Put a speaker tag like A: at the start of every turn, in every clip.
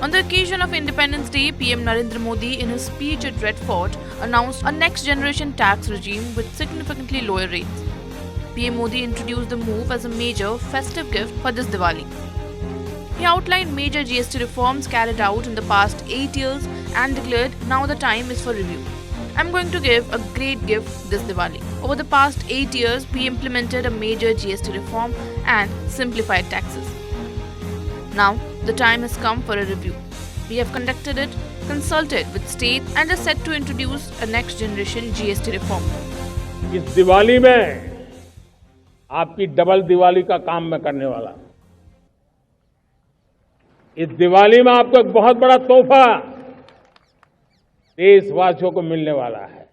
A: On the occasion of Independence Day, PM Narendra Modi, in his speech at Red Fort, announced a next-generation tax regime with significantly lower rates. PM Modi introduced the move as a major festive gift for this Diwali. He outlined major GST reforms carried out in the past 8 years and declared now the time is for review. I'm going to give a great gift this Diwali. Over the past 8 years, we implemented a major GST reform and simplified taxes. Now, the time has come for a review. We have conducted it, consulted with states and are set to introduce a next generation GST reform.
B: इस दिवाली में आपकी double Diwali का काम मैं करने वाला हूं। इस दिवाली में आपको एक बहुत बड़ा तोहफा देशवासियों को मिलने वाला है।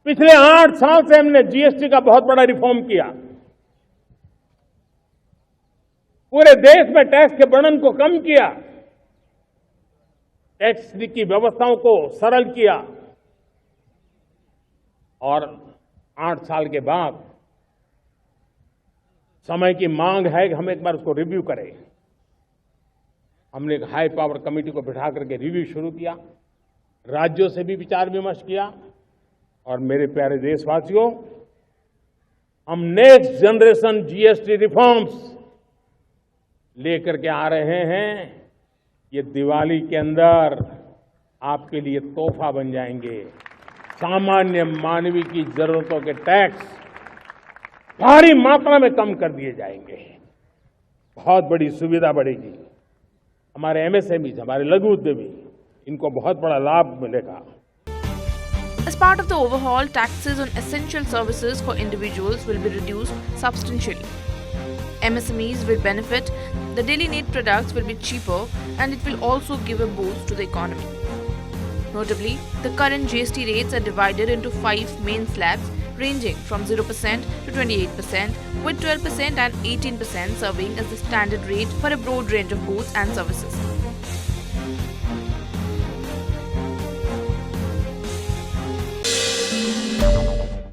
B: पिछले 8 साल से हमने जीएसटी का बहुत बड़ा रिफॉर्म किया। पूरे देश में टैक्स के बर्डन को कम किया, टैक्स की व्यवस्थाओं को सरल किया और 8 साल के बाद समय की मांग है कि हम एक बार उसको रिव्यू करें। हमने एक हाई पावर कमेटी को बिठा करके रिव्यू शुरू किया, राज्यों से भी विचार विमर्श किया और मेरे प्यारे देशवासियों, हम नेक्स्ट जनरेशन जीएसटी रिफॉर्म्स लेकर के आ रहे हैं। ये दिवाली के अंदर आपके लिए तोहफा बन जाएंगे। सामान्य मानवीय की जरूरतों के टैक्स भारी मात्रा में कम कर दिए जाएंगे। बहुत बड़ी सुविधा बढ़ेगी। हमारे एमएसएमई, हमारे लघु उद्यमी, इनको बहुत बड़ा लाभ मिलेगा।
A: As part of the overhaul, taxes on essential services for individuals will be reduced substantially. MSMEs will benefit, the daily need products will be cheaper, and it will also give a boost to the economy. Notably, the current GST rates are divided into 5 main slabs ranging from 0% to 28%, with 12% and 18% serving as the standard rate for a broad range of goods and services.